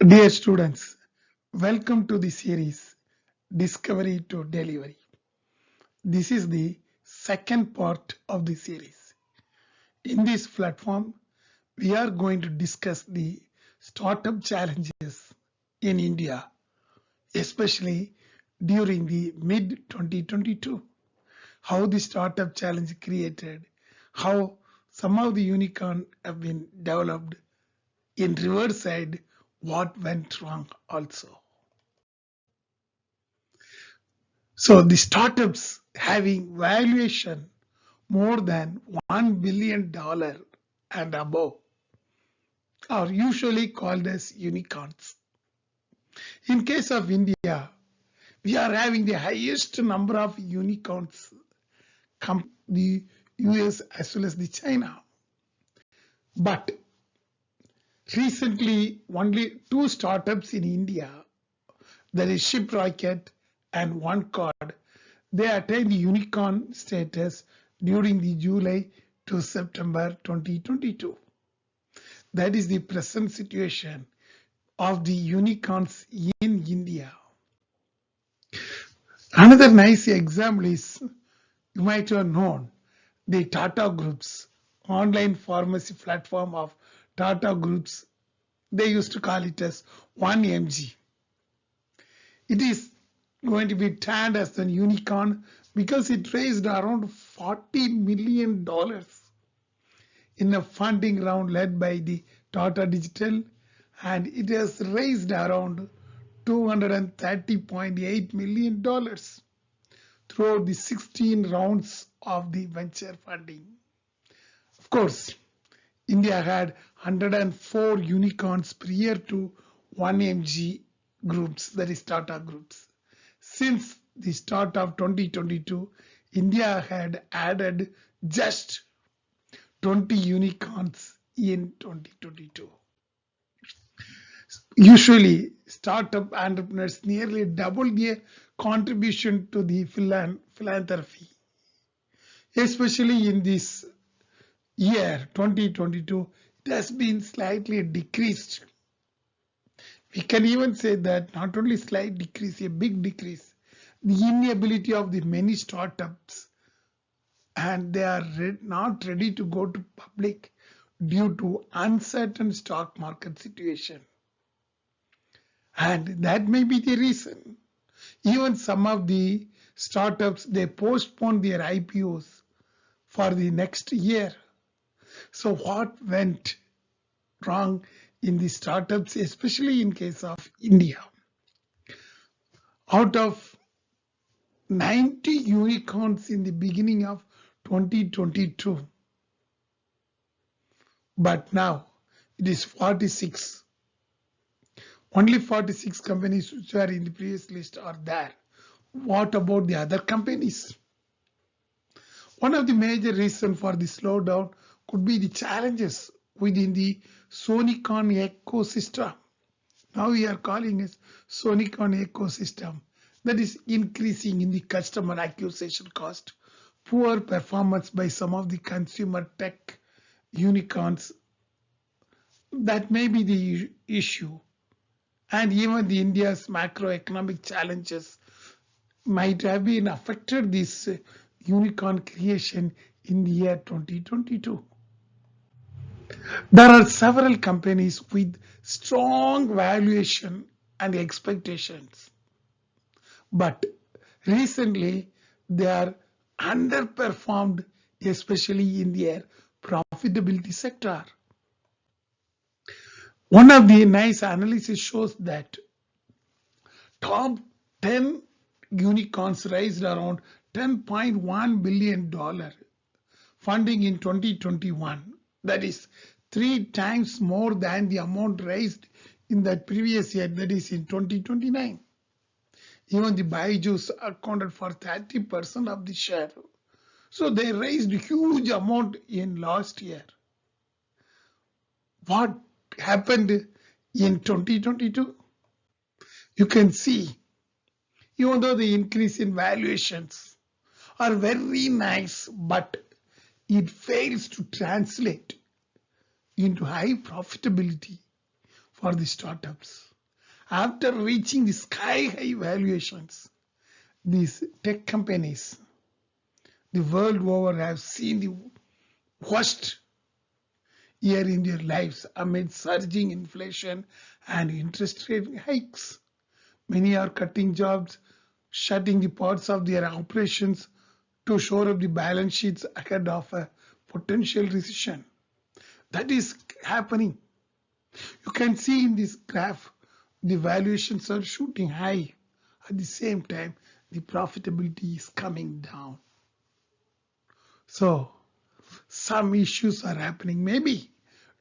Dear students, welcome to the series Discovery to Delivery. This is the second part of the series. In this platform, we are going to discuss the startup challenges in India, especially during the mid 2022. How the startup challenge created, how some of the unicorn have been developed, in reverse side, what went wrong also. So the startups having valuation more than $1 billion and above are usually called as unicorns. In case of India, we are having the highest number of unicorns come the US as well as the China. But recently, only two startups in India, that is Shiprocket and OneCard, they attained the unicorn status during the July to September 2022. That is the present situation of the unicorns in India. Another nice example is, you might have known, the Tata Group's online pharmacy platform of Tata Groups. They used to call it as 1MG. It is going to be tagged as the unicorn because it raised around $40 million in a funding round led by the Tata Digital, and it has raised around $230.8 million throughout the 16 rounds of the venture funding. Of course, India had 104 unicorns prior to 1MG groups, that is Tata Groups. Since the start of 2022, India had added just 20 unicorns in 2022. Usually, startup entrepreneurs nearly double their contribution to the philanthropy. Especially in this year, 2022, it has been slightly decreased. We can even say that not only slight decrease, a big decrease. The inability of the many startups, and they are not ready to go to public due to uncertain stock market situation. And that may be the reason. Even some of the startups, they postponed their IPOs for the next year. So what went wrong in the startups, especially in case of India? Out of 90 unicorns in the beginning of 2022, but now it is 46. Only 46 companies which were in the previous list are there. What about the other companies? One of the major reasons for the slowdown could be the challenges within the Sonicon ecosystem. Now we are calling it Sonicon ecosystem. That is increasing in the customer acquisition cost, poor performance by some of the consumer tech unicorns. That may be the issue. And even the India's macroeconomic challenges might have been affected this unicorn creation in the year 2022. There are several companies with strong valuation and expectations, but recently they are underperformed, especially in their profitability sector. One of the nice analysis shows that top 10 unicorns raised around $10.1 billion funding in 2021. That is 3 times more than the amount raised in that previous year, that is in 2029. Even the Byju's accounted for 30% of the share. So they raised a huge amount in last year. What happened in 2022? You can see, even though the increase in valuations are very nice, but it fails to translate into high profitability for the startups. After reaching the sky high valuations, these tech companies the world over have seen the worst year in their lives amid surging inflation and interest rate hikes. Many are cutting jobs, shutting the parts of their operations to shore up the balance sheets ahead of a potential recession. That is happening. You can see in this graph the valuations are shooting high. At the same time, the profitability is coming down. So, some issues are happening, maybe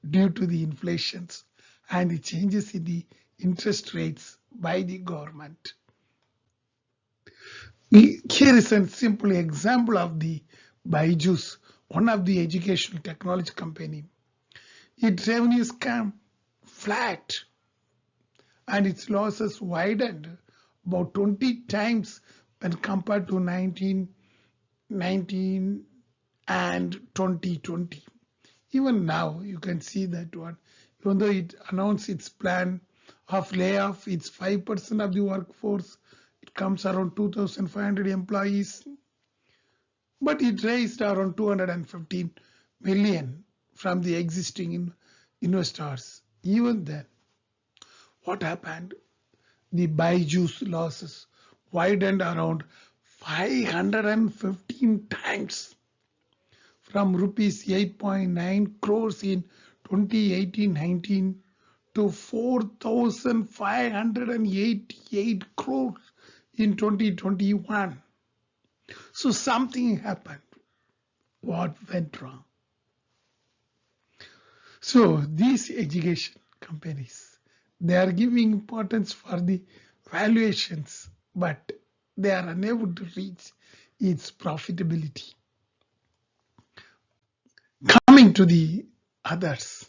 due to the inflations and the changes in the interest rates by the government. Here is a simple example of the Byju's, one of the educational technology company. Its revenues came flat and its losses widened about 20 times when compared to 1919 and 2020. Even now, you can see that one. Even though it announced its plan of layoff, it's 5% of the workforce. It comes around 2,500 employees. But it raised around 215 million from the existing investors. Even then, what happened? The Byju's losses widened around 515 times from rupees 8.9 crores in 2018-19 to 4,588 crores in 2021. So something happened. What went wrong? So these education companies, they are giving importance for the valuations, but they are unable to reach its profitability. Coming to the others,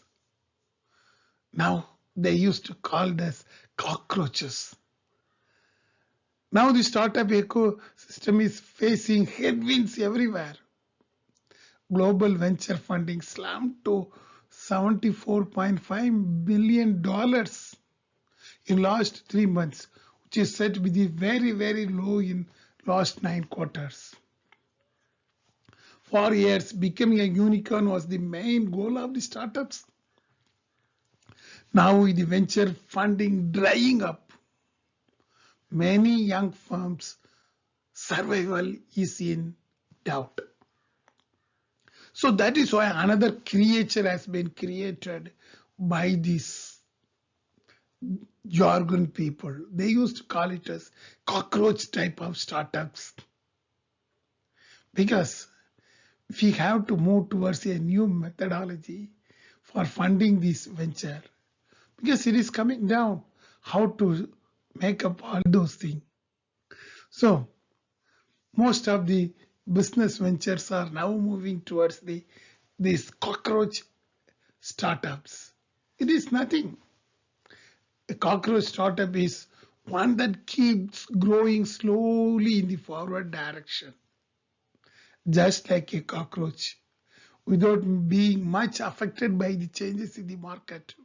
now they used to call us cockroaches. Now the startup ecosystem is facing headwinds everywhere. Global venture funding slammed to $74.5 billion in last 3 months, which is said to be the very, very low in last 9 quarters. For years, becoming a unicorn was the main goal of the startups. Now with the venture funding drying up, many young firms' survival is in doubt. So that is why another creature has been created by these jargon people. They used to call it as cockroach type of startups. Because we have to move towards a new methodology for funding this venture. Because it is coming down how to make up all those things. So most of the business ventures are now moving towards these cockroach startups. It is nothing. A cockroach startup is one that keeps growing slowly in the forward direction, just like a cockroach, without being much affected by the changes in the market.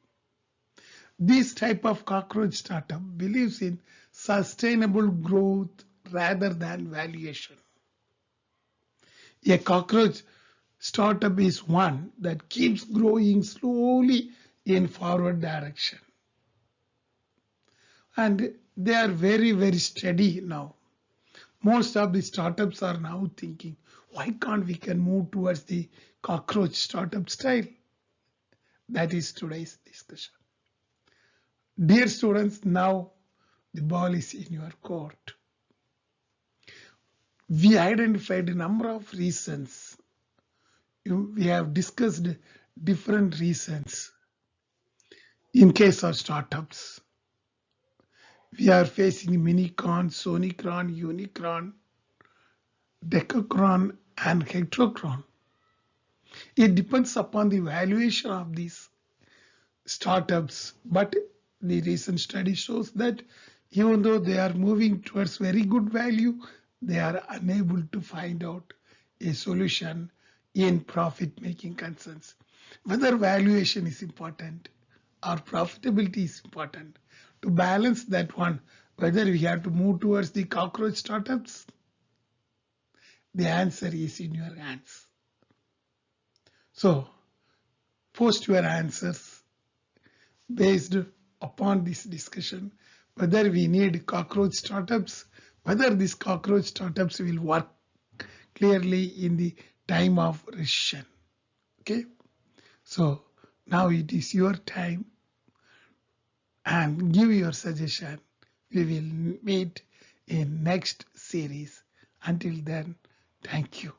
This type of cockroach startup believes in sustainable growth rather than valuation. A cockroach startup is one that keeps growing slowly in forward direction. And they are very, very steady now. Most of the startups are now thinking, why can't we can move towards the cockroach startup style? That is today's discussion. Dear students, now the ball is in your court. We identified a number of reasons. We have discussed different reasons. In case of startups, we are facing minicron, sonicron, unicron, decacron, and hectocron. It depends upon the valuation of these startups, but the recent study shows that even though they are moving towards very good value, they are unable to find out a solution in profit-making concerns. Whether valuation is important or profitability is important, to balance that one, whether we have to move towards the cockroach startups, the answer is in your hands. So post your answers based upon this discussion, whether we need cockroach startups, whether these cockroach startups will work clearly in the time of recession. Okay, so now it is your time and give your suggestion. We will meet in next series. Until then, thank you.